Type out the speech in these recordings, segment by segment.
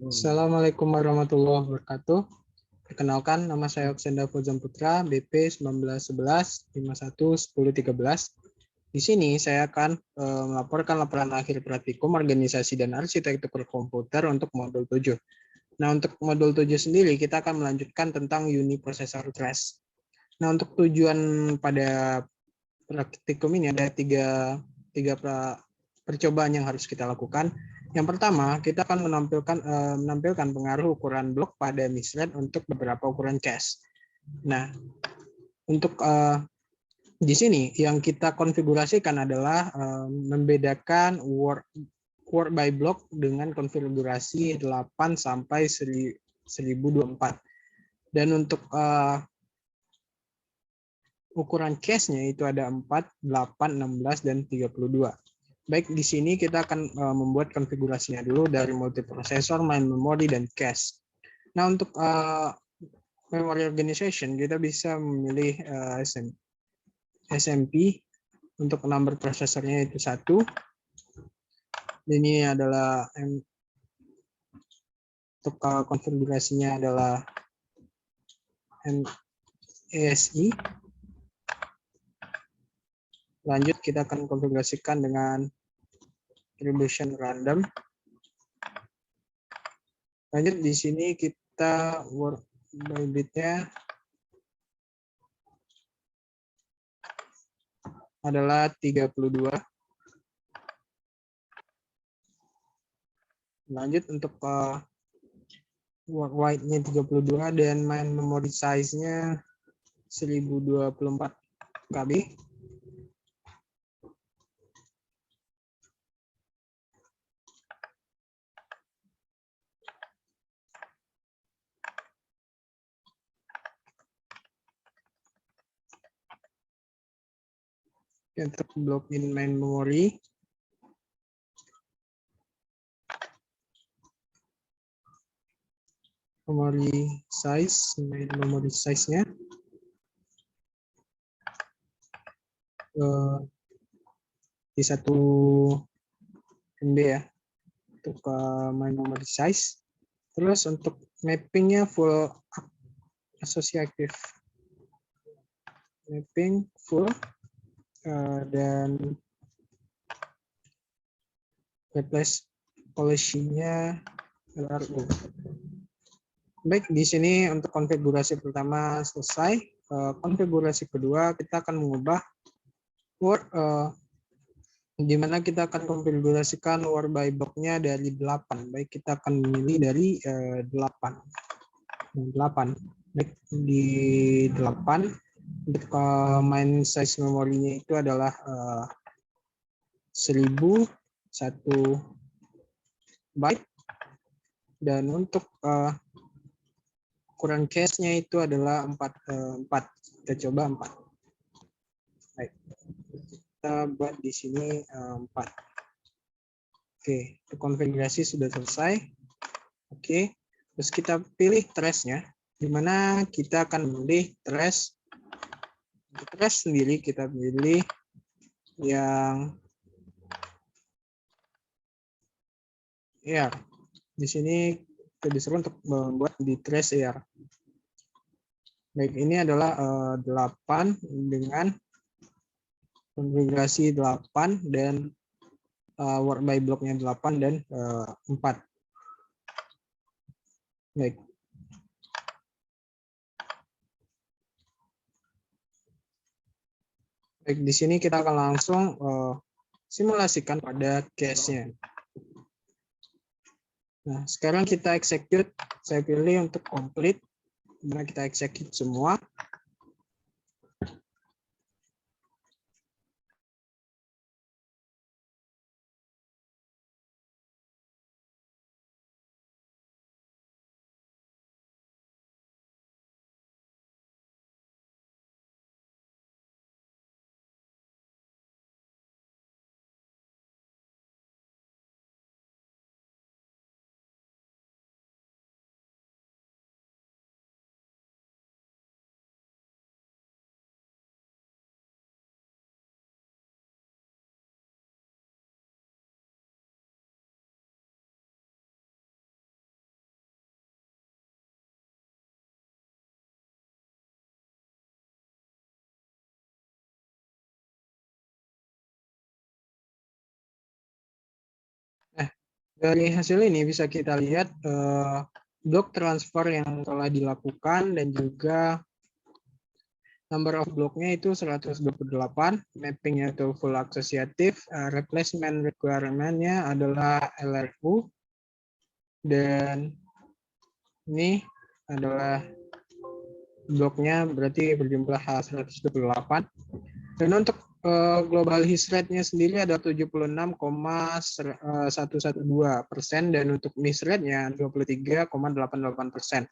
Assalamualaikum warahmatullahi wabarakatuh. Perkenalkan, nama saya Oksenda Fauzan Putra, BP 1911-51-1013. Di sini saya akan melaporkan laporan akhir praktikum organisasi dan arsitektur komputer untuk modul 7. Nah, untuk modul 7 sendiri, kita akan melanjutkan tentang uniprocessor trace. Nah, untuk tujuan pada praktikum ini ada tiga percobaan yang harus kita lakukan. Yang pertama, kita akan menampilkan pengaruh ukuran blok pada misthread untuk beberapa ukuran cache. Nah, untuk di sini yang kita konfigurasikan adalah membedakan word by block dengan konfigurasi 8 sampai 1024. Dan untuk ukuran cache-nya itu ada 4, 8, 16, dan 32. Baik, di sini kita akan membuat konfigurasinya dulu dari multiprosesor, main memory, dan cache. Nah, untuk memory organization, kita bisa memilih SMP. Untuk number prosesornya itu 1. Ini adalah untuk konfigurasinya adalah ASI. Lanjut, kita akan konfigurasikan dengan distribution random. Lanjut, di sini kita word by bit-nya adalah 32. Lanjut, untuk word wide-nya 32 dan main memory size-nya 1024 KB. Untuk block in main memory, main memory size-nya di 1 MB ya, untuk main memory size. Terus untuk mapping-nya full associative mapping full, dan replace policy-nya LRU. Baik, di sini untuk konfigurasi pertama selesai. Konfigurasi kedua, kita akan mengubah word, di mana kita akan konfigurasikan word by block-nya dari 8. Baik, kita akan memilih dari 8. Baik, di 8. Untuk main size memorinya itu adalah 1001 byte. Dan untuk ukuran cache-nya itu adalah 4. Kita coba 4. Baik, kita buat di sini 4. Oke, konfigurasi sudah selesai. Oke, terus kita pilih trace-nya, di mana kita akan memilih trace. Untuk trace sendiri kita pilih yang AR. Di sini kita disuruh untuk membuat di trace AR. Baik, ini adalah 8 dengan konfigurasi 8 dan word by block-nya 8 dan 4. Baik. Baik, di sini kita akan langsung simulasikan pada cache-nya. Nah, sekarang kita execute. Saya pilih untuk complete, dimana kita execute semua. Dari hasil ini bisa kita lihat blok transfer yang telah dilakukan dan juga number of blocknya itu 128, mappingnya itu full associative, replacement requirement-nya adalah LRU, dan ini adalah bloknya berarti berjumlah 128. Dan untuk global hit rate-nya sendiri ada 76,112% dan untuk miss rate-nya 23,88%.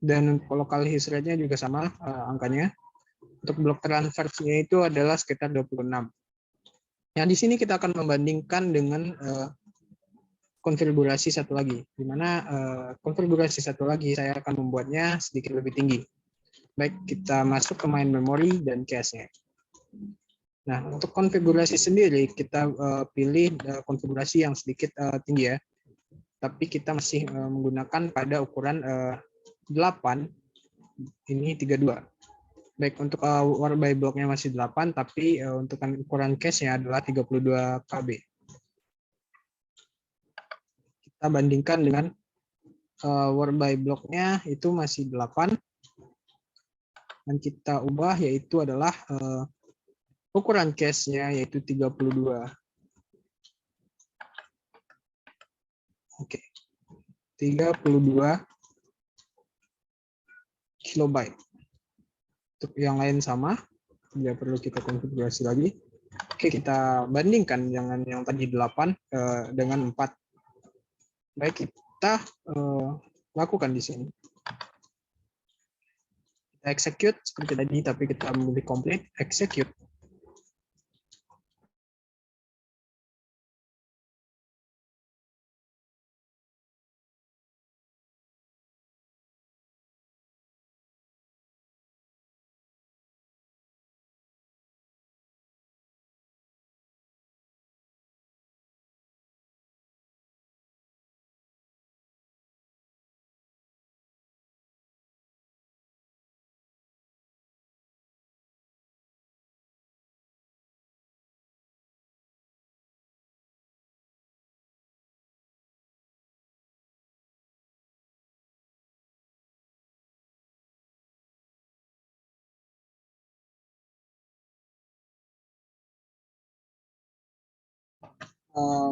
Dan local hit rate-nya juga sama angkanya. Untuk blok transfer-nya itu adalah sekitar 26. Nah, di sini kita akan membandingkan dengan konfigurasi satu lagi, di mana konfigurasi satu lagi saya akan membuatnya sedikit lebih tinggi. Baik, kita masuk ke main memory dan cache-nya. Nah, untuk konfigurasi sendiri, kita pilih konfigurasi yang sedikit tinggi ya. Tapi kita masih menggunakan pada ukuran 8, ini 32. Baik, untuk war by block-nya masih 8, tapi untuk ukuran cache-nya adalah 32 KB. Kita bandingkan dengan war by block-nya itu masih 8. Dan kita ubah yaitu adalah ukuran cache-nya yaitu 32. Oke. 32 kilobyte. Untuk yang lain sama, tidak perlu kita konfigurasi lagi. Oke, kita bandingkan dengan yang tadi 8 dengan 4. Baik, kita lakukan di sini. Kita execute seperti tadi, tapi kita memilih complete, execute.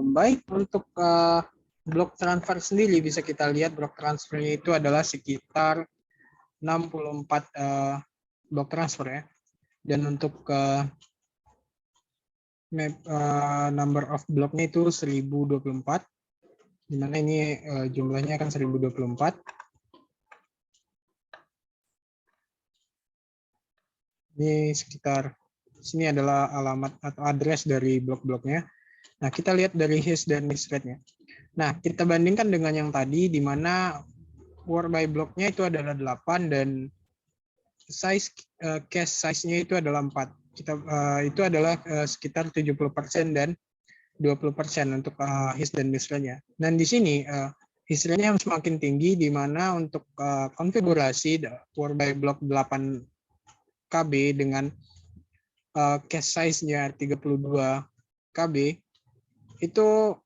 Baik, untuk blok transfer sendiri bisa kita lihat blok transfernya itu adalah sekitar 64 blok transfer ya. Dan untuk number of blocknya itu 1024, di mana ini jumlahnya akan 1024. Ini sekitar sini adalah alamat atau address dari blok-bloknya. Nah, kita lihat dari hash dan miss rate-nya. Nah, kita bandingkan dengan yang tadi, di mana war by block-nya itu adalah 8 dan size cache size-nya itu adalah 4. Itu adalah sekitar 70% dan 20% untuk hash dan miss rate-nya. Dan di sini hash rate-nya semakin tinggi, di mana untuk konfigurasi war by block 8 KB dengan cache size-nya 32 KB, itu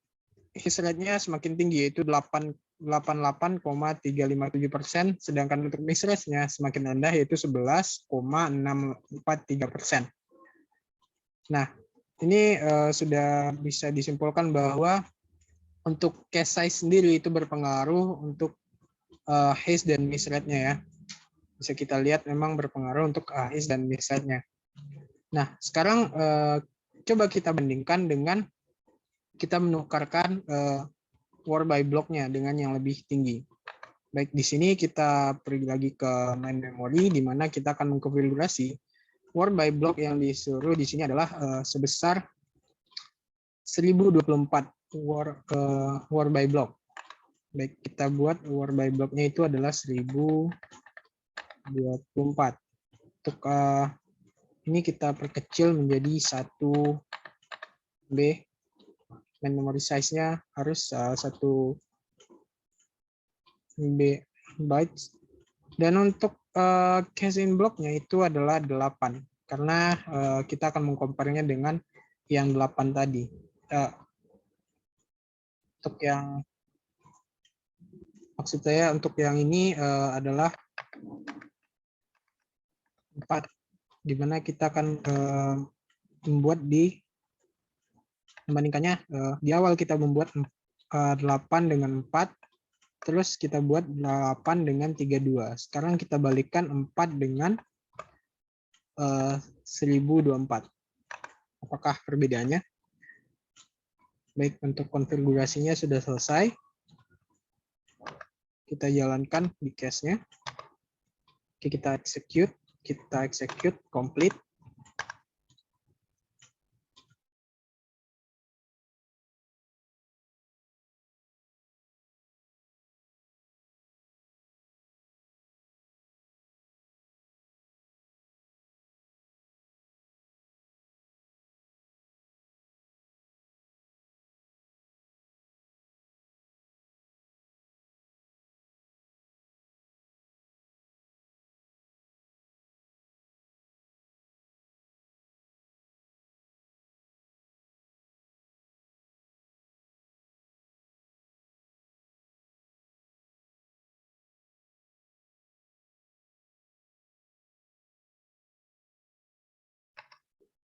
hash rate-nya semakin tinggi, yaitu 88,357%, sedangkan untuk miss rate-nya semakin rendah, yaitu 11,643%. Nah, ini sudah bisa disimpulkan bahwa untuk cache size sendiri itu berpengaruh untuk hash dan miss rate-nya ya. Bisa kita lihat memang berpengaruh untuk hash dan miss rate-nya. Nah, sekarang coba kita bandingkan dengan kita menukarkan war by block-nya dengan yang lebih tinggi. Baik, di sini kita pergi lagi ke main memory, di mana kita akan mengkonfigurasi war by block yang disuruh di sini adalah sebesar 1024 war by block. Baik, kita buat war by block-nya itu adalah 1024. Untuk ini kita perkecil menjadi 1B. Main memory size-nya harus 1 bytes. Dan untuk cache in block-nya itu adalah 8, karena kita akan mengcompare-nya dengan yang 8 tadi. untuk yang maksud saya untuk yang ini adalah 4, di mana kita akan membuat membandingkannya di awal kita membuat 8 dengan 4, terus kita buat 8 dengan 32. Sekarang kita balikkan 4 dengan 1024. Apakah perbedaannya? Baik, untuk konfigurasinya sudah selesai. Kita jalankan di case-nya. Oke, kita execute complete.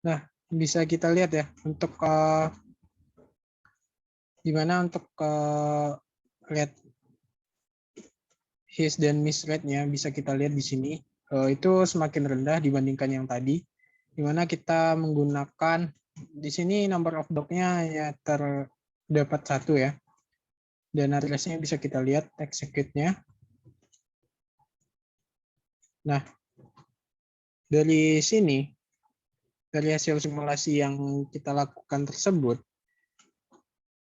Nah, bisa kita lihat ya untuk gimana untuk rate his dan miss rate-nya bisa kita lihat di sini. Itu semakin rendah dibandingkan yang tadi, di mana kita menggunakan di sini number of block-nya ya terdapat 1 ya. Dan address-nya bisa kita lihat execute-nya. Nah, dari sini, dari hasil simulasi yang kita lakukan tersebut,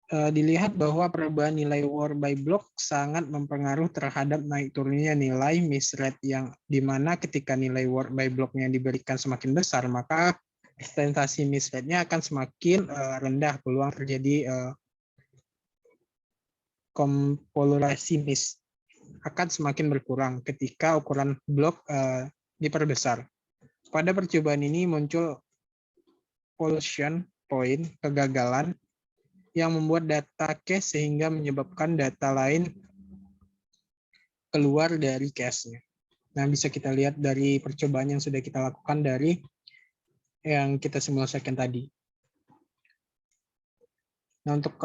dilihat bahwa perubahan nilai war by block sangat mempengaruhi terhadap naik turunnya nilai miss rate, yang dimana ketika nilai war by block-nya diberikan semakin besar, maka presentasi miss rate-nya akan semakin rendah, peluang terjadi kompolorasi miss akan semakin berkurang ketika ukuran blok diperbesar. Pada percobaan ini muncul pollution point, kegagalan, yang membuat data cache sehingga menyebabkan data lain keluar dari cache-nya. Nah, bisa kita lihat dari percobaan yang sudah kita lakukan dari yang kita simulasikan tadi. Nah, untuk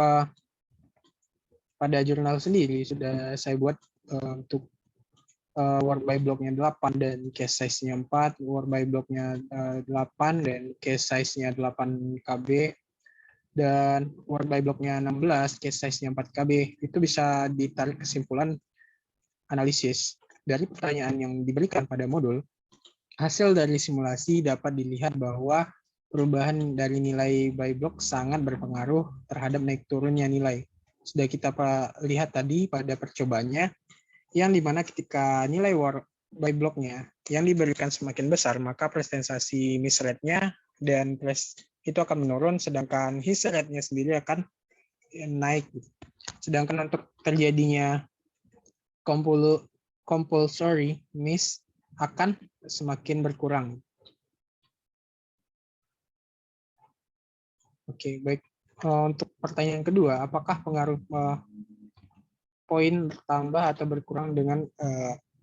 pada jurnal sendiri sudah saya buat untuk war by block-nya 8 dan cache size-nya 4, war by block-nya 8 dan cache size-nya 8 KB, dan war by block-nya 16, cache size-nya 4 KB. Itu bisa ditarik kesimpulan analisis dari pertanyaan yang diberikan pada modul. Hasil dari simulasi dapat dilihat bahwa perubahan dari nilai by block sangat berpengaruh terhadap naik turunnya nilai. Sudah kita lihat tadi pada percobaannya, yang dimana ketika nilai war by block-nya yang diberikan semakin besar, maka presentasi miss rate-nya dan itu akan menurun, sedangkan his rate-nya sendiri akan naik. Sedangkan untuk terjadinya compulsory miss akan semakin berkurang. Oke, baik. Untuk pertanyaan kedua, apakah pengaruh poin bertambah atau berkurang dengan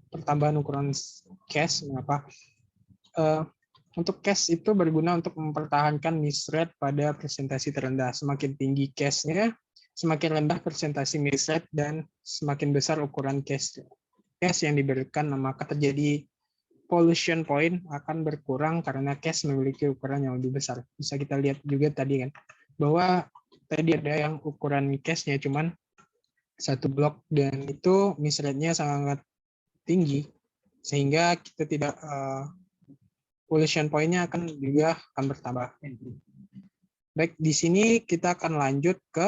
pertambahan ukuran cache? Mengapa? Untuk cache itu berguna untuk mempertahankan miss rate pada presentasi terendah. Semakin tinggi cache-nya, semakin rendah presentasi miss rate, dan semakin besar ukuran cache yang diberikan, maka terjadi pollution point akan berkurang karena cache memiliki ukuran yang lebih besar. Bisa kita lihat juga tadi kan, bahwa tadi ada yang ukuran cache-nya cuman 1 blok, dan itu miss rate-nya sangat tinggi, sehingga kita tidak pollution point-nya akan bertambah. Baik, di sini kita akan lanjut ke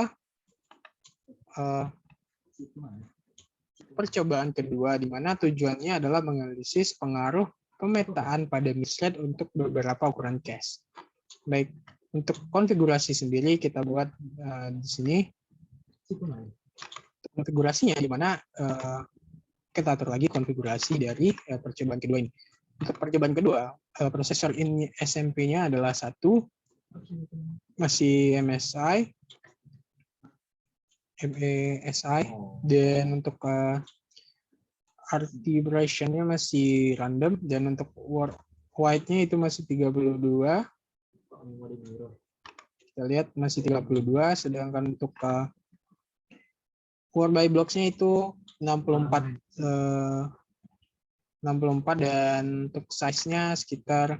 percobaan kedua, di mana tujuannya adalah menganalisis pengaruh pemetaan pada miss rate untuk beberapa ukuran cache. Baik, untuk konfigurasi sendiri kita buat di sini. Konfigurasinya di mana kita atur lagi konfigurasi dari percobaan kedua ini. Untuk percobaan kedua, prosesor ini SMP-nya adalah 1, masih MSI, MESI, dan untuk RT duration-nya masih random, dan untuk word wide-nya itu masih 32. Kita lihat masih 32, sedangkan untuk word by blocks-nya itu 64. 64, dan untuk size-nya sekitar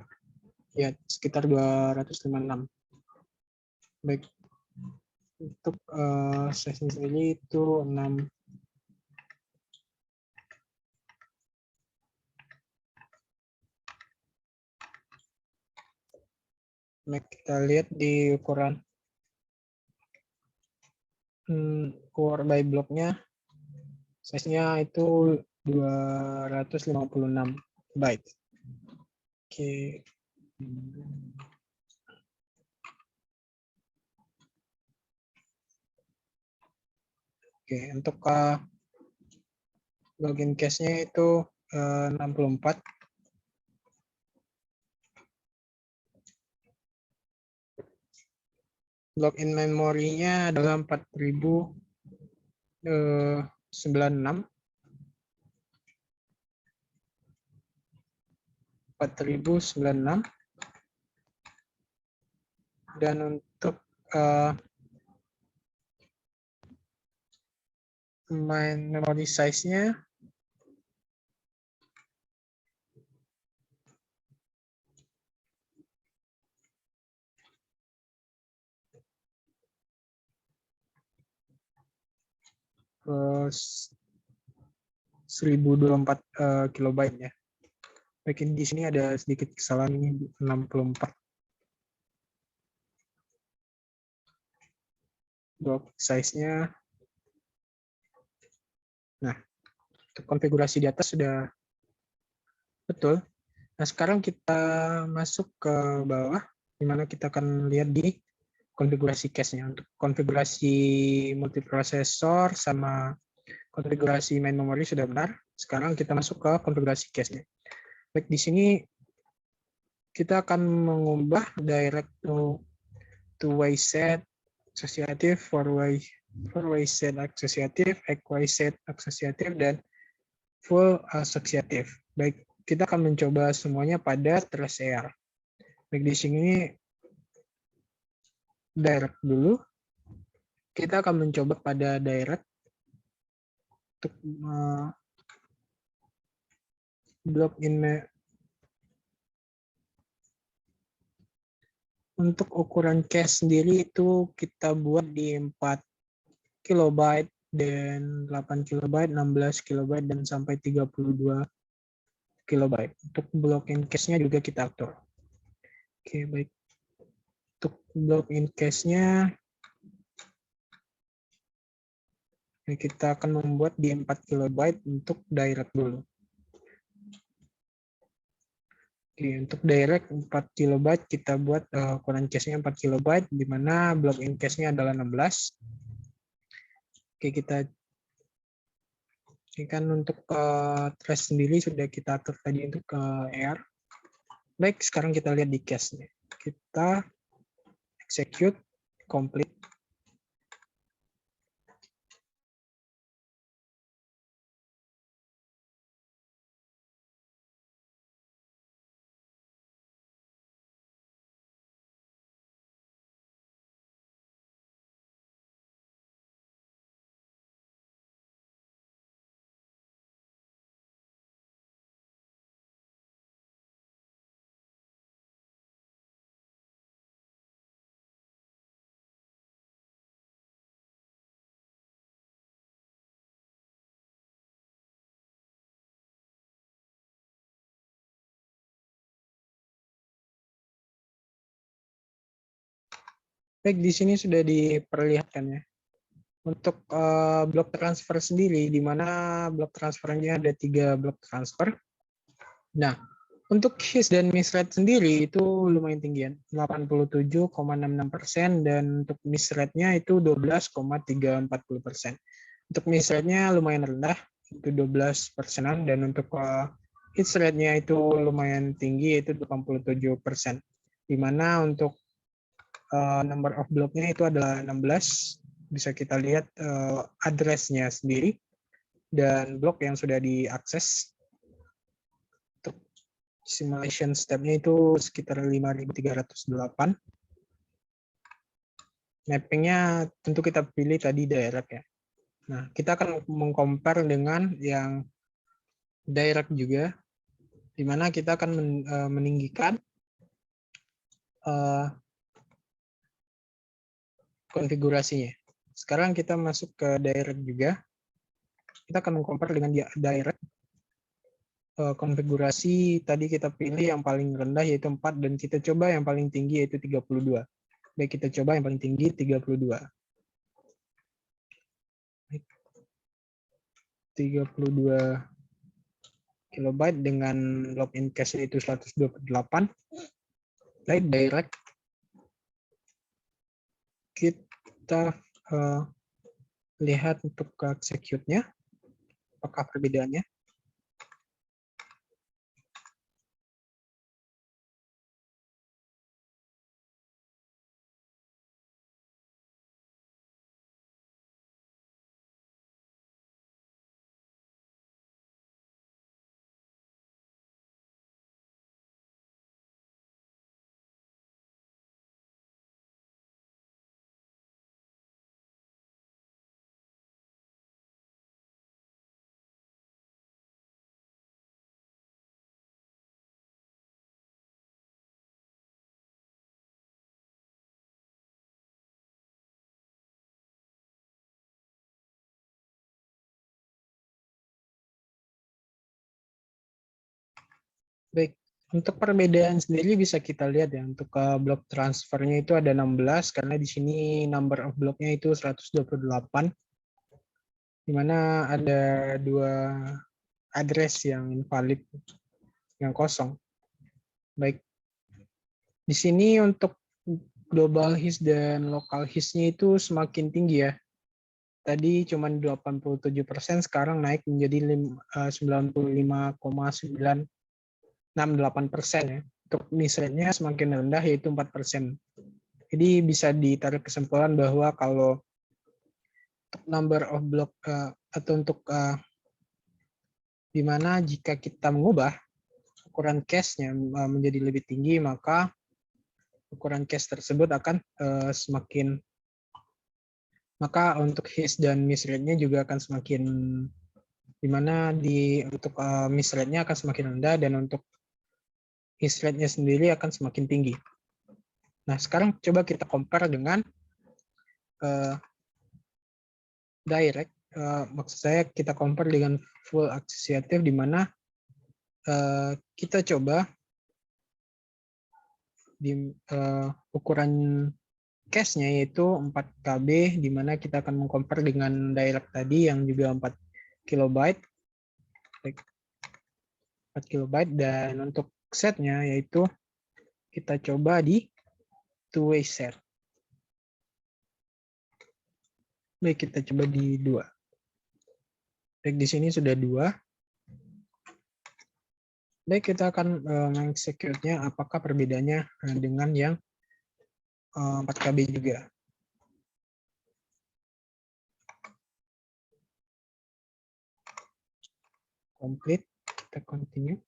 256. Baik, untuk size-nya sendiri itu 6. Baik, kita lihat di ukuran word by block-nya, size-nya itu 256 byte. Oke. Oke, untuk login cache-nya itu 64. Login memorinya adalah 4096. 4096. Dan untuk main memory size-nya uh, 1024 kilobyte ya. Baik, di sini ada sedikit kesalahan, ini 64. Block size-nya. Nah, untuk konfigurasi di atas sudah betul. Nah, sekarang kita masuk ke bawah, di mana kita akan lihat di konfigurasi cache-nya. Untuk konfigurasi multiprosesor sama konfigurasi main memory sudah benar. Sekarang kita masuk ke konfigurasi cache-nya. Baik, di sini kita akan mengubah direct to two-way set associative, four-way set associative, equal set associative, dan full associative. Baik, kita akan mencoba semuanya pada trace AR. Baik, di sini direct dulu. Kita akan mencoba pada direct untuk block in. Untuk ukuran cache sendiri itu kita buat di 4 kilobyte dan 8 kilobyte, 16 kilobyte, dan sampai 32 kilobyte. Untuk block in cache-nya juga kita atur. Oke, baik. Untuk block in cache-nya kita akan membuat di 4 kilobyte untuk direct dulu. Oke, untuk direct 4 kilobyte kita buat ukuran cache-nya 4 kilobyte, di mana block in cache-nya adalah 16. Oke, kita ini kan untuk trace sendiri sudah kita atur tadi untuk AR. Baik, sekarang kita lihat di cache-nya. Kita execute, complete. Baik, di sini sudah diperlihatkan ya. Untuk blok transfer sendiri, di mana blok transfernya ada 3 blok transfer. Nah, untuk hit dan miss rate sendiri itu lumayan tinggi, 87,66%, dan untuk miss rate-nya itu 12,340%. Untuk miss rate-nya lumayan rendah, itu 12%-an, dan untuk hit rate-nya itu lumayan tinggi, yaitu 87%. Di mana untuk number of block-nya itu adalah 16, bisa kita lihat address-nya sendiri dan blok yang sudah diakses. Untuk simulation step-nya itu sekitar 5.308. Mapping-nya tentu kita pilih tadi direct ya. Nah, kita akan mengcompare dengan yang direct juga, di mana kita akan meninggikan konfigurasinya. Sekarang kita masuk ke direct juga. Kita akan mengcompare dengan direct. Konfigurasi tadi kita pilih yang paling rendah yaitu 4 dan kita coba yang paling tinggi yaitu 32. Baik, kita coba yang paling tinggi 32. 32 kilobyte dengan login cache itu 128. Baik, direct. Kita lihat untuk execute-nya. Apakah perbedaannya? Baik, untuk perbedaan sendiri bisa kita lihat ya. Untuk blok transfernya itu ada 16, karena di sini number of blocknya itu 128, di mana ada 2 address yang invalid, yang kosong. Baik, di sini untuk global host dan local host-nya itu semakin tinggi ya. Tadi cuma 87%, sekarang naik menjadi 95,968% ya. Untuk miss rate-nya semakin rendah yaitu 4%. Jadi bisa ditarik kesimpulan bahwa kalau number of block atau untuk di mana jika kita mengubah ukuran cache-nya menjadi lebih tinggi, maka ukuran cache tersebut akan semakin, maka untuk hit dan miss rate-nya juga akan semakin, di mana untuk miss rate-nya akan semakin rendah dan untuk hit rate-nya sendiri akan semakin tinggi. Nah, sekarang coba kita compare dengan direct. Maksud saya kita compare dengan full associative, di mana kita coba di ukuran cache-nya yaitu 4 KB, di mana kita akan mengcompare dengan direct tadi yang juga 4 kilobyte. 4 kilobyte, dan untuk set-nya yaitu kita coba di two-way set. Baik, kita coba di 2. Baik, di sini sudah 2. Baik, kita akan mengexecute-nya apakah perbedaannya dengan yang 4 KB juga. Complete, kita continue.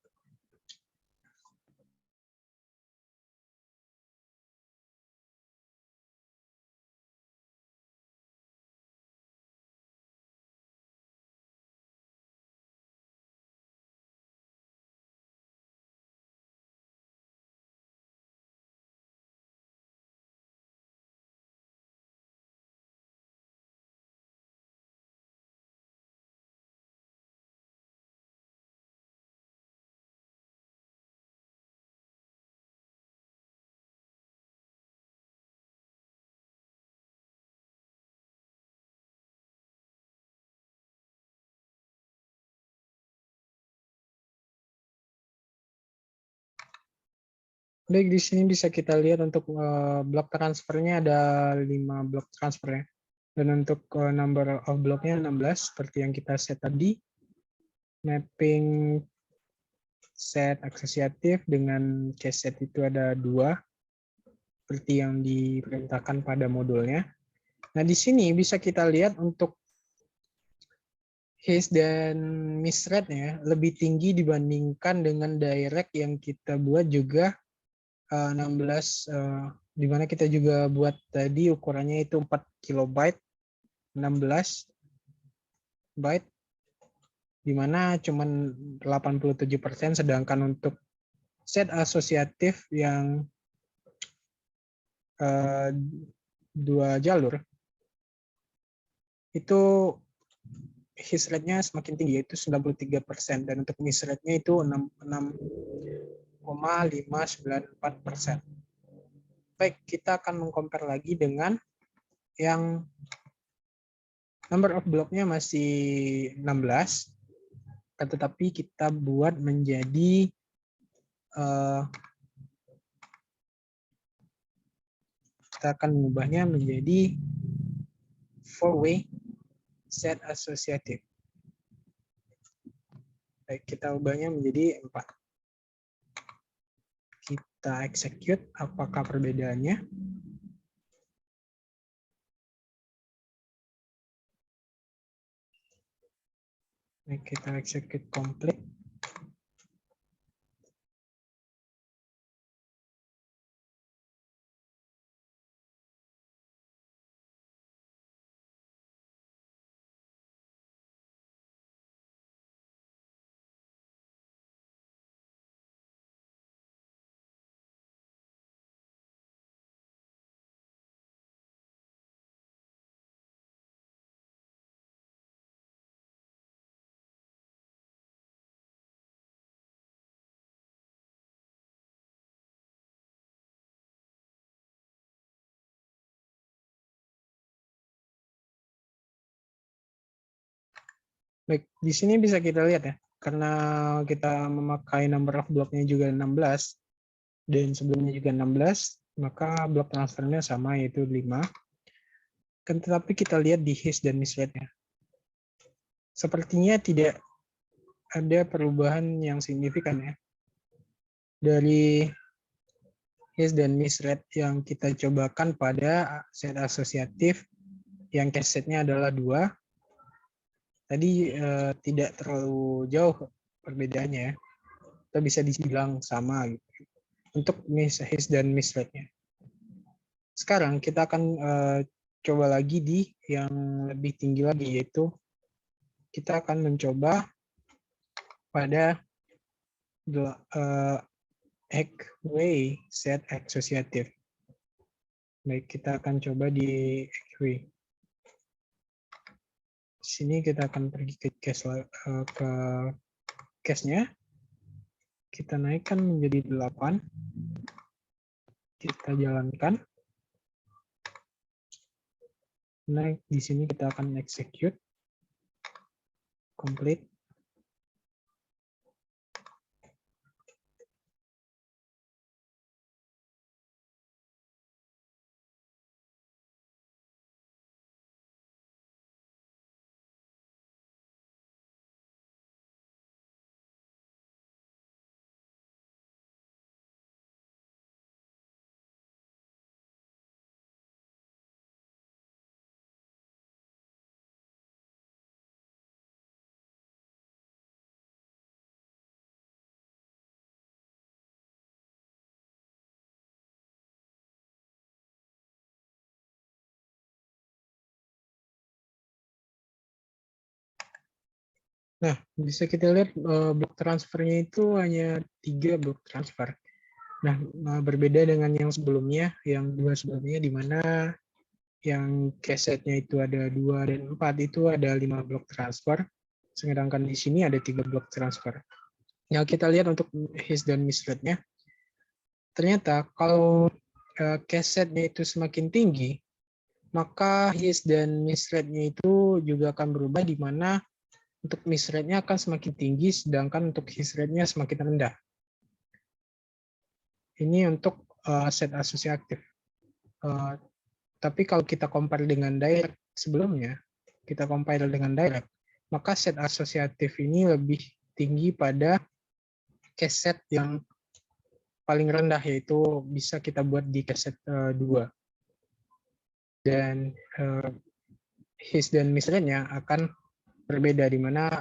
Baik, di sini bisa kita lihat untuk blok transfernya ada 5 blok transfer ya. Dan untuk number of blocknya 16 seperti yang kita set tadi. Mapping set associative dengan cache set itu ada 2 seperti yang diperintahkan pada modulnya. Nah, di sini bisa kita lihat untuk hash dan miss rate-nya lebih tinggi dibandingkan dengan direct yang kita buat juga 16, di mana kita juga buat tadi ukurannya itu 4 kilobyte, 16 byte, di mana cuma 87%, sedangkan untuk set asosiatif yang 2 jalur itu hash rate-nya semakin tinggi, yaitu 93%, dan untuk miss rate-nya itu 6,594%. Baik, kita akan mengcompare lagi dengan yang number of block-nya masih 16, tetapi kita buat menjadi kita akan mengubahnya menjadi 4-way set associative. Baik, kita ubahnya menjadi 4. Kita execute, apakah perbedaannya? Baik, kita execute complete. Baik, di sini bisa kita lihat ya, karena kita memakai number of block-nya juga 16, dan sebelumnya juga 16, maka block transfernya sama, yaitu 5. Tetapi kita lihat di hash dan miss rate-nya. Sepertinya tidak ada perubahan yang signifikan ya. Dari hash dan miss rate yang kita cobakan pada set asosiatif yang cache set-nya adalah 2, tadi tidak terlalu jauh perbedaannya ya. Kita bisa dibilang sama gitu. Untuk hash dan miss rate-nya. Sekarang kita akan coba lagi di yang lebih tinggi lagi, yaitu kita akan mencoba pada X-way set associative. Baik, kita akan coba di X-way. Di sini kita akan pergi ke cache-nya. Kita naikkan menjadi 8. Kita jalankan. Nah, di sini kita akan execute. Complete. Nah, bisa kita lihat blok transfernya itu hanya 3 blok transfer. Nah, berbeda dengan yang sebelumnya, yang 2 sebelumnya, di mana yang cache-nya itu ada 2 dan 4, itu ada 5 blok transfer. Sedangkan di sini ada 3 blok transfer. Nah, kita lihat untuk hash dan miss rate-nya. Ternyata kalau cache-nya itu semakin tinggi, maka hash dan miss rate-nya itu juga akan berubah, di mana untuk miss rate-nya akan semakin tinggi, sedangkan untuk hash rate-nya semakin rendah. Ini untuk set asosiatif. Tapi kalau kita compare dengan direct sebelumnya, maka set asosiatif ini lebih tinggi pada cache set yang paling rendah, yaitu bisa kita buat di cache set 2. dan his dan misrate-nya akan berbeda, di mana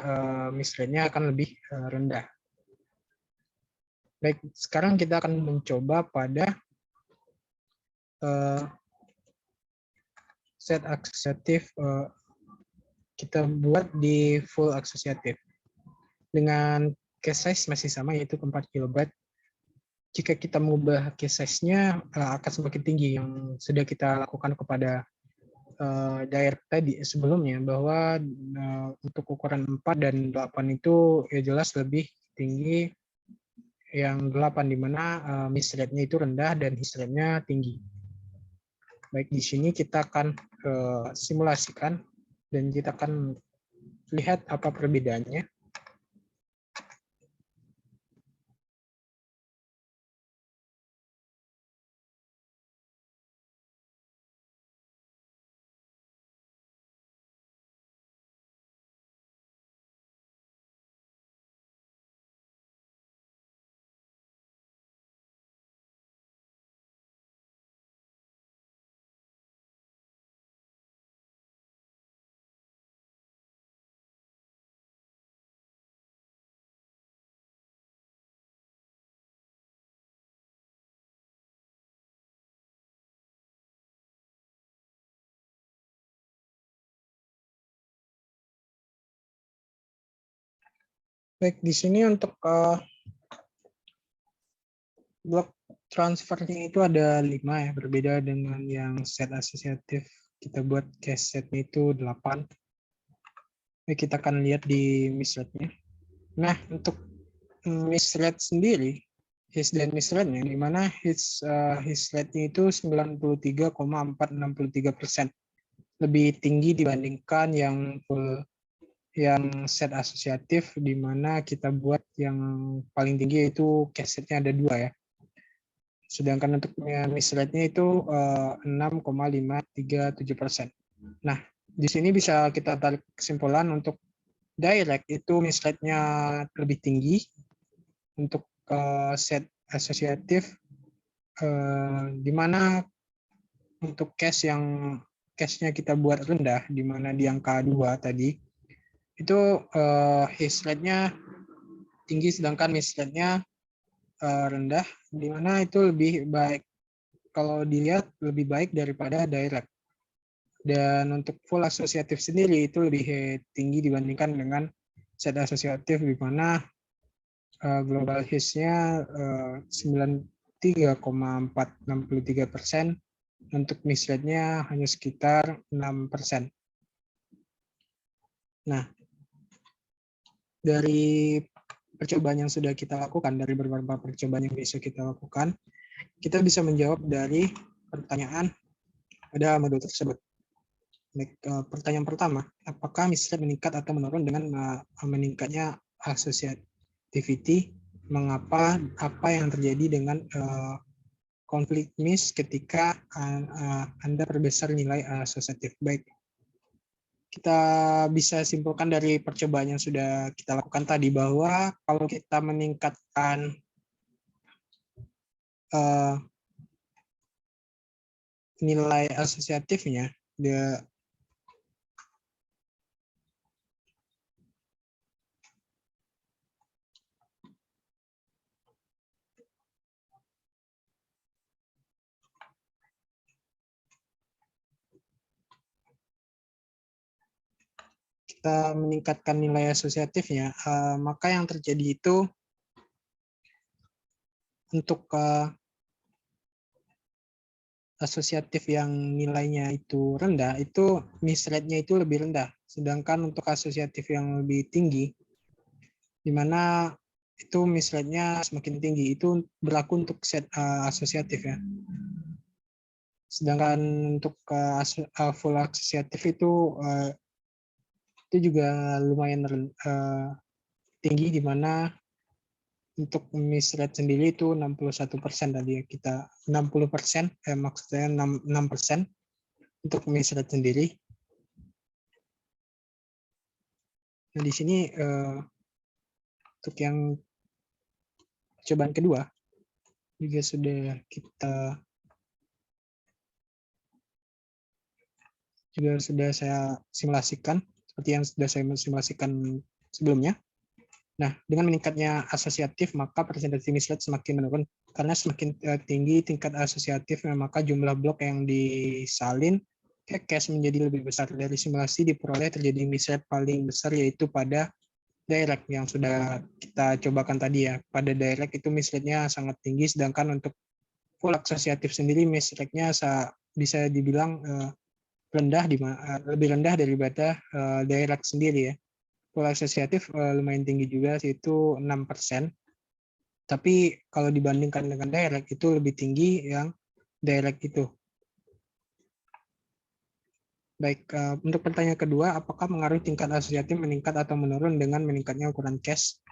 misrate-nya akan lebih rendah. Baik, sekarang kita akan mencoba pada set asosiatif, kita buat di full asosiatif. Dengan case size masih sama, yaitu 4 KB. Jika kita mengubah case size-nya akan semakin tinggi, yang sudah kita lakukan kepada direct tadi sebelumnya, bahwa untuk ukuran 4 dan 8 itu ya jelas lebih tinggi yang 8, di mana misrate-nya itu rendah dan his rate-nya tinggi. Baik, di sini kita akan simulasikan dan kita akan lihat apa perbedaannya. Baik, di sini untuk blok transfernya itu ada 5 ya, berbeda dengan yang set asosiatif. Kita buat case setnya itu 8. Baik, kita akan lihat di misrate-nya. Nah, untuk misrate sendiri, his dan misrate-nya, di mana his rate-nya itu 93,463%. Lebih tinggi dibandingkan yang full, yang set asosiatif, di mana kita buat yang paling tinggi yaitu case setnya ada 2 ya. Sedangkan untuk misrate-nya itu 6,537%. Nah, di sini bisa kita tarik kesimpulan untuk direct itu misrate-nya lebih tinggi, untuk set asosiatif, di mana untuk case-nya kita buat rendah, di mana di angka 2 tadi, itu his rate-nya tinggi, sedangkan misrate-nya rendah, di mana itu lebih baik, kalau dilihat lebih baik daripada direct. Dan untuk full asosiatif sendiri itu lebih tinggi dibandingkan dengan set asosiatif, di mana global his-nya 93,463%, untuk misrate-nya hanya sekitar 6%. Nah, dari percobaan yang sudah kita lakukan, dari beberapa percobaan yang bisa kita lakukan, kita bisa menjawab dari pertanyaan pada modul tersebut. Pertanyaan pertama, apakah misrate meningkat atau menurun dengan meningkatnya associativity? Mengapa? Apa yang terjadi dengan konflik mis ketika Anda perbesar nilai asosiatif? Baik, kita bisa simpulkan dari percobaan yang sudah kita lakukan tadi, bahwa kalau kita meningkatkan nilai asosiatifnya, kita meningkatkan nilai asosiatifnya, maka yang terjadi itu untuk asosiatif yang nilainya itu rendah, itu misrate-nya itu lebih rendah. Sedangkan untuk asosiatif yang lebih tinggi, di mana itu misrate-nya semakin tinggi, itu berlaku untuk set asosiatif ya. Sedangkan untuk full asosiatif itu juga lumayan tinggi, di mana untuk misrate sendiri itu 61% tadi ya, kita 60%, maksudnya 6% untuk misrate sendiri. Nah, di sini untuk yang cobaan kedua juga sudah kita juga sudah saya simulasikan seperti yang sudah saya simulasikan sebelumnya. Nah, dengan meningkatnya asosiatif, maka presentasi mislead semakin menurun. Karena semakin tinggi tingkat asosiatif, maka jumlah blok yang disalin ke cache menjadi lebih besar. Dari simulasi diperoleh terjadi mislead paling besar, yaitu pada direct yang sudah kita cobakan tadi ya. Pada direct itu mislead-nya sangat tinggi, sedangkan untuk full asosiatif sendiri mislead-nya bisa dibilang lebih rendah daripada direct sendiri ya. Full asosiatif lumayan tinggi juga, yaitu 6%. Tapi kalau dibandingkan dengan direct itu lebih tinggi yang direct itu. Baik, untuk pertanyaan kedua, apakah mengaruhi tingkat asosiatif meningkat atau menurun dengan meningkatnya ukuran cache?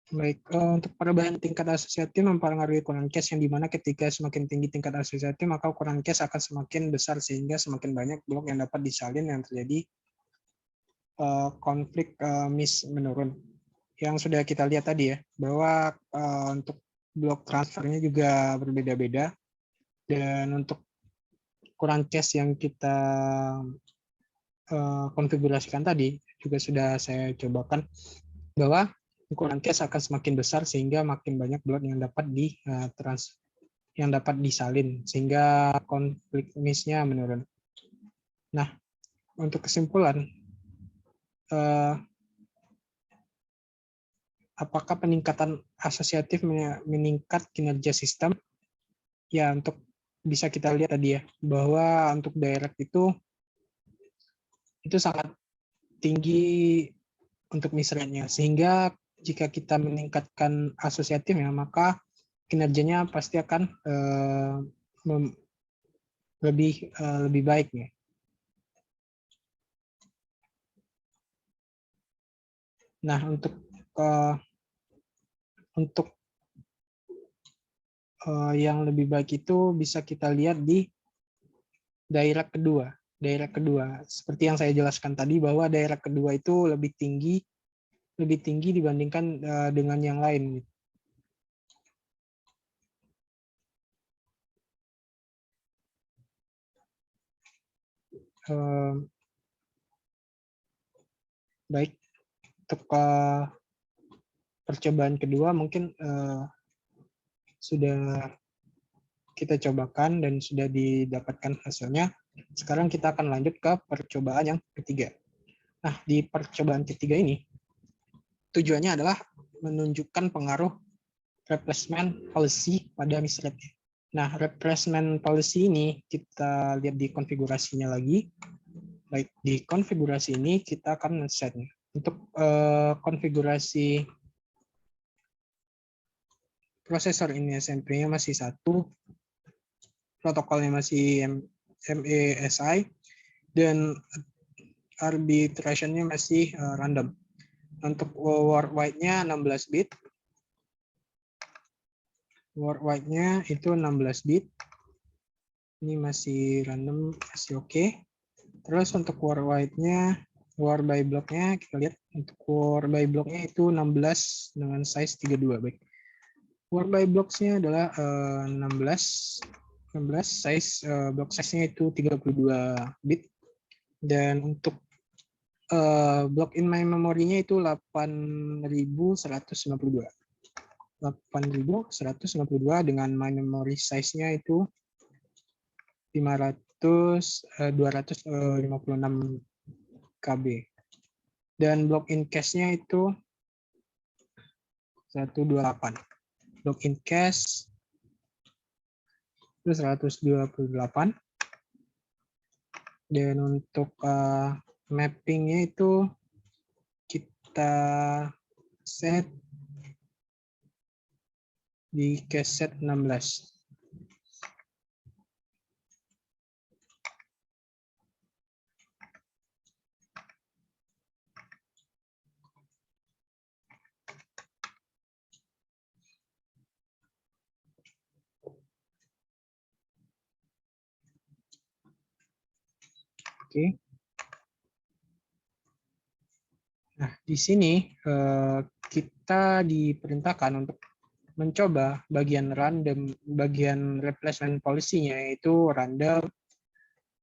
Baik, untuk perubahan tingkat asosiatif mempengaruhi ukuran cache, yang dimana ketika semakin tinggi tingkat asosiatif, maka ukuran cache akan semakin besar sehingga semakin banyak blok yang dapat disalin yang terjadi konflik miss menurun. Yang sudah kita lihat tadi ya, bahwa untuk blok transfernya juga berbeda-beda, dan untuk ukuran cache yang kita konfigurasikan tadi juga sudah saya cobakan, bahwa ukuran cache akan semakin besar sehingga makin banyak blok yang dapat disalin sehingga konflik miss-nya menurun. Nah, untuk kesimpulan, apakah peningkatan asosiatif meningkat kinerja sistem? Ya, untuk bisa kita lihat tadi ya, bahwa untuk direct itu sangat tinggi untuk misrate-nya, sehingga jika kita meningkatkan asosiatifnya, maka kinerjanya pasti akan lebih baik ya. Nah, untuk yang lebih baik itu bisa kita lihat di direct kedua. Direct kedua, seperti yang saya jelaskan tadi, bahwa direct kedua itu lebih tinggi dibandingkan dengan yang lain. Baik, untuk percobaan kedua mungkin sudah kita cobakan dan sudah didapatkan hasilnya. Sekarang kita akan lanjut ke percobaan yang ketiga. Nah, di percobaan ketiga ini tujuannya adalah menunjukkan pengaruh replacement policy pada mislead. Nah, replacement policy ini kita lihat di konfigurasinya lagi. Baik, di konfigurasi ini kita akan men-set. Untuk konfigurasi prosesor ini SMP-nya masih 1, protokolnya masih MESI, dan arbitration-nya masih random. Untuk word wide-nya 16 bit. Word wide-nya itu 16 bit. Ini masih random, masih oke. Terus untuk word wide-nya, word by block-nya kita lihat, untuk word by block-nya itu 16 dengan size 32. Baik. Word by blocks-nya adalah 16 size, block size-nya itu 32 bit. Dan untuk block in my memory-nya itu 8152. 8152 dengan my memory size-nya itu 256 KB. Dan block in cache-nya itu 128. Block in cache itu 128. Dan untuk mapping-nya itu kita set di cache set 16. Oke. Nah, di sini kita diperintahkan untuk mencoba bagian random, bagian replacement policy-nya yaitu random,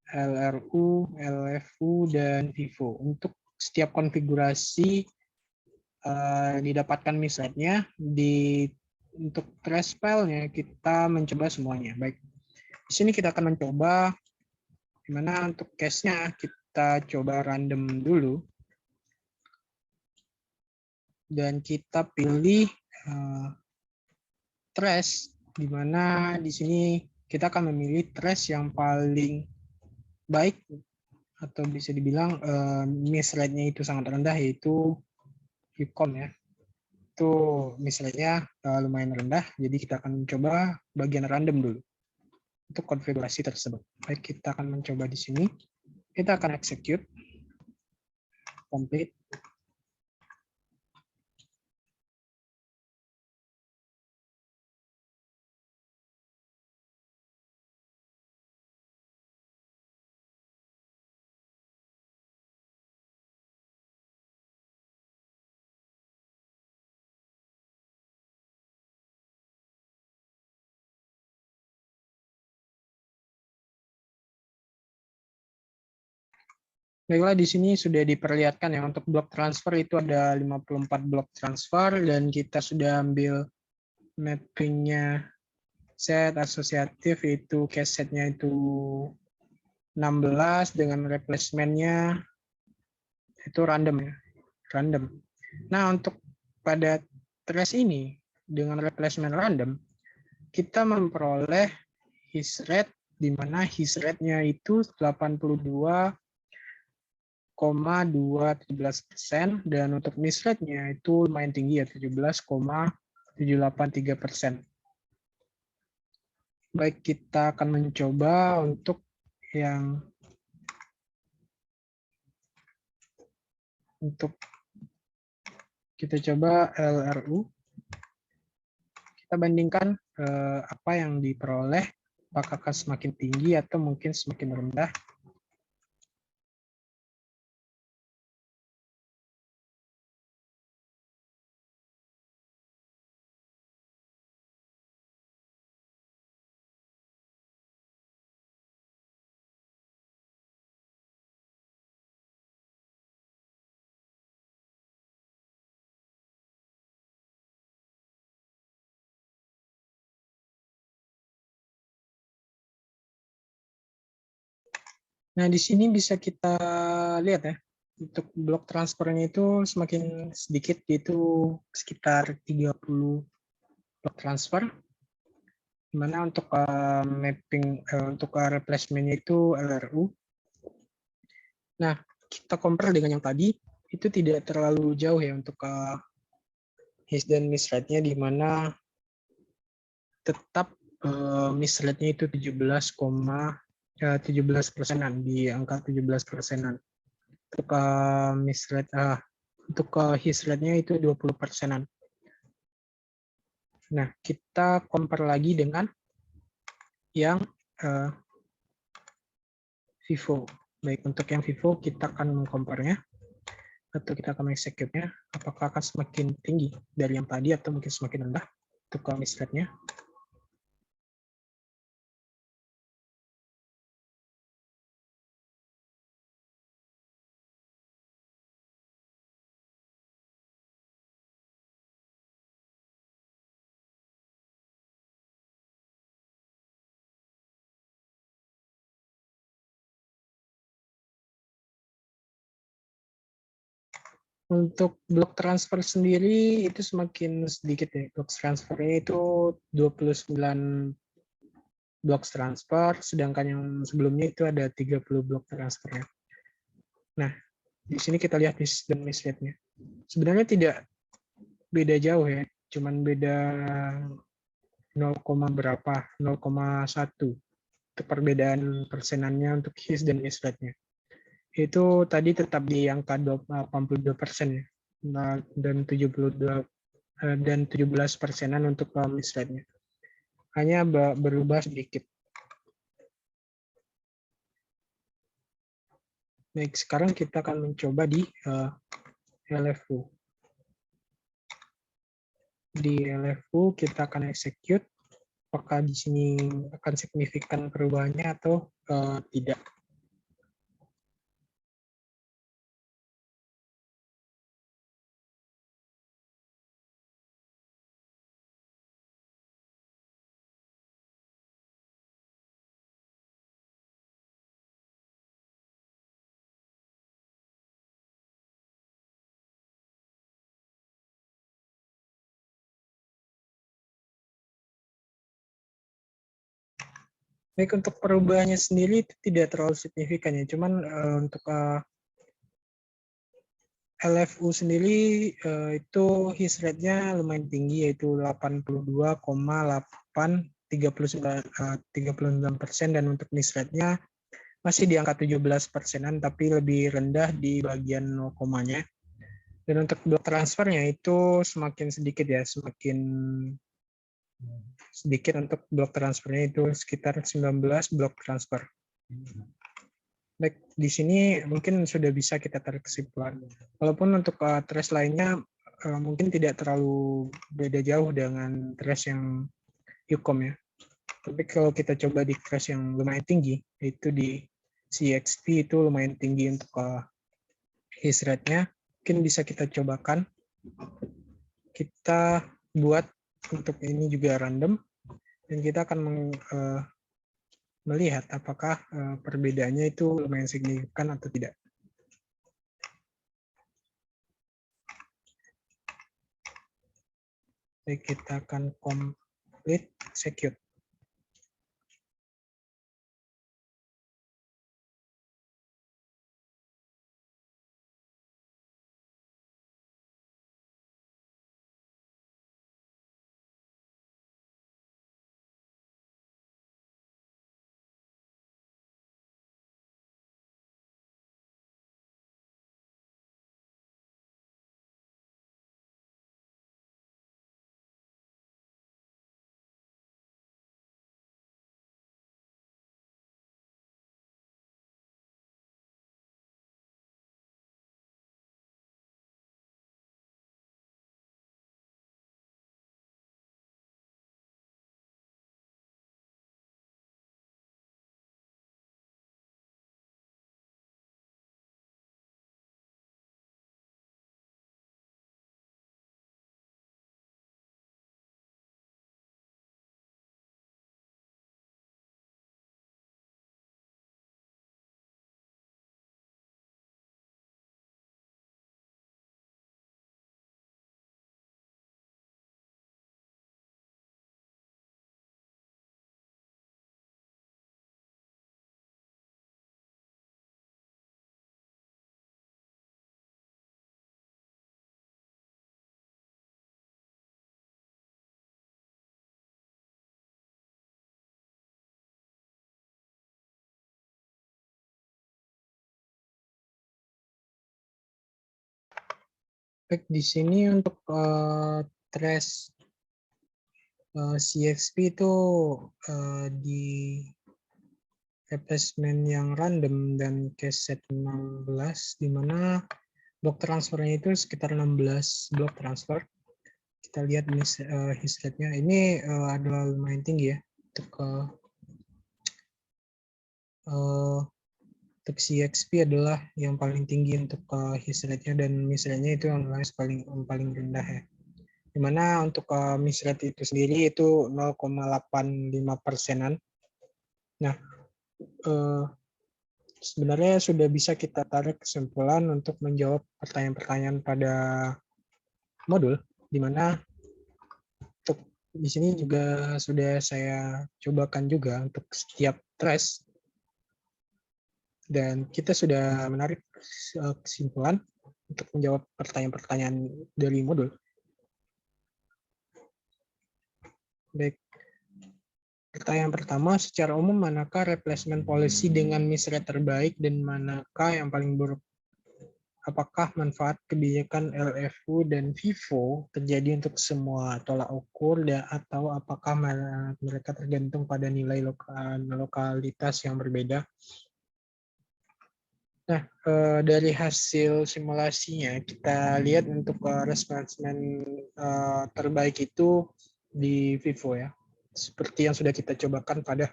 LRU, LFU, dan FIFO. Untuk setiap konfigurasi didapatkan misletnya, untuk trace file-nya kita mencoba semuanya. Baik, di sini kita akan mencoba dimana untuk case-nya kita coba random dulu. Dan kita pilih trace, di mana di sini kita akan memilih trace yang paling baik atau bisa dibilang misrate-nya itu sangat rendah, yaitu HIPCOM ya. Itu misrate-nya lumayan rendah, jadi kita akan mencoba bagian random dulu untuk konfigurasi tersebut. Baik, kita akan mencoba di sini. Kita akan execute complete. Baiklah, di sini sudah diperlihatkan ya untuk blok transfer itu ada 54 blok transfer, dan kita sudah ambil mappingnya set asosiatif, itu case setnya itu 16 dengan replacementnya itu random ya, random. Nah, untuk pada trace ini dengan replacement random kita memperoleh his rate, di mana his rate-nya itu 82,217%, dan untuk miss rate-nya itu lumayan tinggi ya, 17,783%. Baik, kita akan mencoba untuk yang kita coba LRU. Kita bandingkan apa yang diperoleh, apakah semakin tinggi atau mungkin semakin rendah. Nah, di sini bisa kita lihat ya, untuk blok transfernya itu semakin sedikit, yaitu sekitar 30 blok transfer. Dimana untuk mapping, untuk replacement-nya itu LRU. Nah, kita compare dengan yang tadi, itu tidak terlalu jauh ya untuk his dan miss rate-nya, di mana tetap miss rate-nya itu 17%-an, di angka 17%-an. Untuk miss rate, untuk his rate-nya itu 20%-an. Nah, kita compare lagi dengan yang FIFO. Baik, untuk yang FIFO kita akan mengcompare-nya atau kita akan execute-nya, apakah akan semakin tinggi dari yang tadi atau mungkin semakin rendah untuk miss rate-nya. Untuk blok transfer sendiri itu semakin sedikit ya. Blok transfernya itu 29 blok transfer, sedangkan yang sebelumnya itu ada 30 blok transfernya. Nah, di sini kita lihat his dan miss rate-nya. Sebenarnya tidak beda jauh ya, cuman beda 0, berapa, 0,1 itu perbedaan persenannya untuk his dan miss rate-nya. Itu tadi tetap di angka 82% ya, dan 17%-an untuk miss rate-nya. Hanya berubah sedikit. Baik, sekarang kita akan mencoba di LFU. di LFU kita akan execute. Apakah di sini akan signifikan perubahannya atau tidak. Baik, untuk perubahannya sendiri itu tidak terlalu signifikan ya, cuman untuk LFU sendiri itu his rate-nya lumayan tinggi, yaitu 82,839%, dan untuk miss rate-nya masih di angka 17%-an, tapi lebih rendah di bagian 0, komanya. Dan untuk blok transfernya itu semakin sedikit ya, semakin sedikit untuk blok transfernya, itu sekitar 19 blok transfer. Baik, di sini mungkin sudah bisa kita tarik kesimpulan. Walaupun untuk trace lainnya mungkin tidak terlalu beda jauh dengan trace yang Ucom ya. Tapi kalau kita coba di trace yang lumayan tinggi, yaitu di CXP itu lumayan tinggi untuk his rate-nya, mungkin bisa kita cobakan. Kita buat untuk ini juga random, dan kita akan melihat apakah perbedaannya itu lumayan signifikan atau tidak. Baik, kita akan complete execute. Baik, di sini untuk trace CXP itu di replacement yang random dan case set 16, di mana blok transfernya itu sekitar 16 blok transfer. Kita lihat his rate-nya. Ini adalah lumayan tinggi ya untuk CXP adalah yang paling tinggi untuk his rate-nya, dan miss rate-nya itu yang paling rendah ya. Dimana untuk miss rate itu sendiri itu 0,85%-an. Nah, sebenarnya sudah bisa kita tarik kesimpulan untuk menjawab pertanyaan-pertanyaan pada modul, di mana untuk di sini juga sudah saya cobakan juga untuk setiap trace, dan kita sudah menarik kesimpulan untuk menjawab pertanyaan-pertanyaan dari modul. Baik. Pertanyaan pertama, secara umum manakah replacement policy dengan miss rate terbaik dan manakah yang paling buruk? Apakah manfaat kebijakan LFU dan FIFO terjadi untuk semua tolak ukur, atau apakah mereka tergantung pada nilai lokalitas yang berbeda? Nah, dari hasil simulasinya kita lihat untuk responsmen terbaik itu di Vivo ya. Seperti yang sudah kita cobakan pada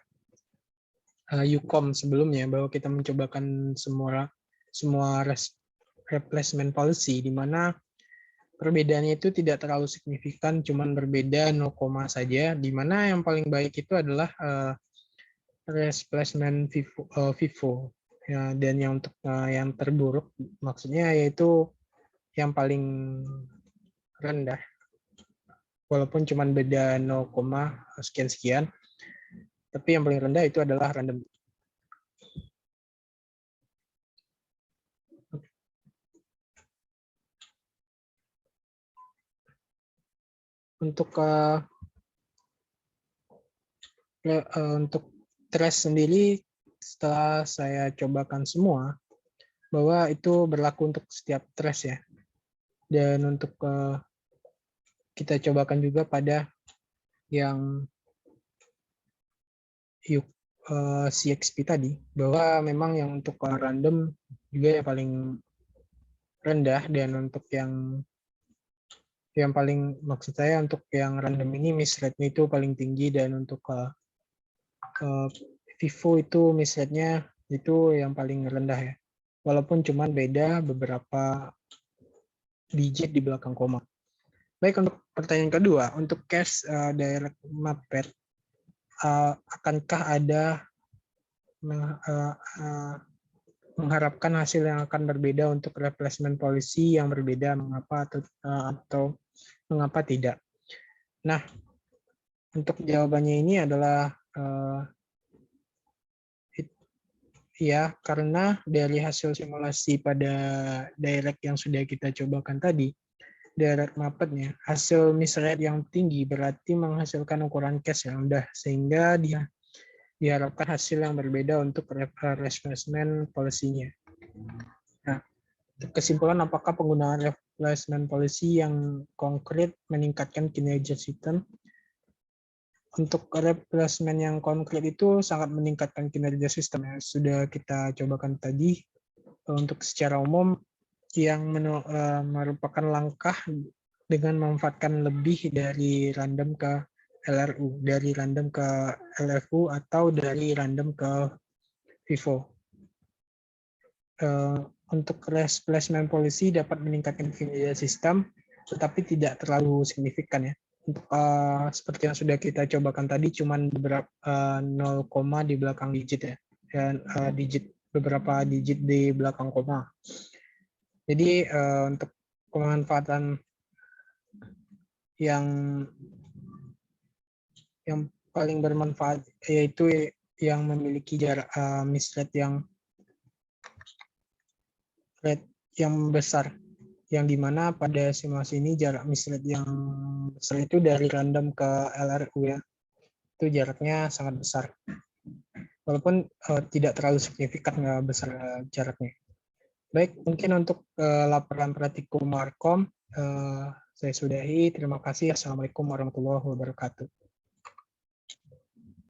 UCOM sebelumnya, bahwa kita mencobakan semua replacement policy, di mana perbedaannya itu tidak terlalu signifikan, cuman berbeda 0, saja, di mana yang paling baik itu adalah replacement Vivo. Ya, dan yang untuk yang terburuk maksudnya yaitu yang paling rendah, walaupun cuma beda 0, sekian-sekian, tapi yang paling rendah itu adalah random. Untuk trace sendiri, setelah saya cobakan semua, bahwa itu berlaku untuk setiap trace ya. Dan untuk kita cobakan juga pada yang CXP tadi, bahwa memang yang untuk random juga yang paling rendah, dan untuk yang paling, maksud saya untuk yang random ini misrate-nya itu paling tinggi, dan untuk Vivo itu misrate-nya itu yang paling rendah ya. Walaupun cuma beda beberapa digit di belakang koma. Baik, untuk pertanyaan kedua, untuk cache direct mapped, akankah ada mengharapkan hasil yang akan berbeda untuk replacement policy yang berbeda, mengapa atau mengapa tidak? Nah, untuk jawabannya ini adalah ya, karena dari hasil simulasi pada direct yang sudah kita cobakan tadi, direct mapped-nya, hasil misrate yang tinggi berarti menghasilkan ukuran cache yang rendah, sehingga dia diharapkan hasil yang berbeda untuk replacement policy-nya. Nah, kesimpulan, apakah penggunaan replacement policy yang konkret meningkatkan kinerja sistem? Untuk replacement yang konkret itu sangat meningkatkan kinerja sistem ya. Sudah kita cobakan tadi. Untuk secara umum yang merupakan langkah dengan memanfaatkan lebih dari random ke LRU, dari random ke LFU, atau dari random ke Vivo. Untuk replacement policy dapat meningkatkan kinerja sistem, tetapi tidak terlalu signifikan ya. Untuk seperti yang sudah kita cobakan tadi, cuman beberapa 0, di belakang digit ya, dan beberapa digit di belakang koma. Jadi untuk pemanfaatan yang paling bermanfaat yaitu yang memiliki jarak misrate yang besar, yang dimana pada simulasi ini jarak misrate yang besar itu dari random ke LRU ya, itu jaraknya sangat besar, walaupun tidak terlalu signifikan besar jaraknya. Baik, mungkin untuk laporan praktikum Markom saya sudahi. Terima kasih. Assalamualaikum warahmatullahi wabarakatuh.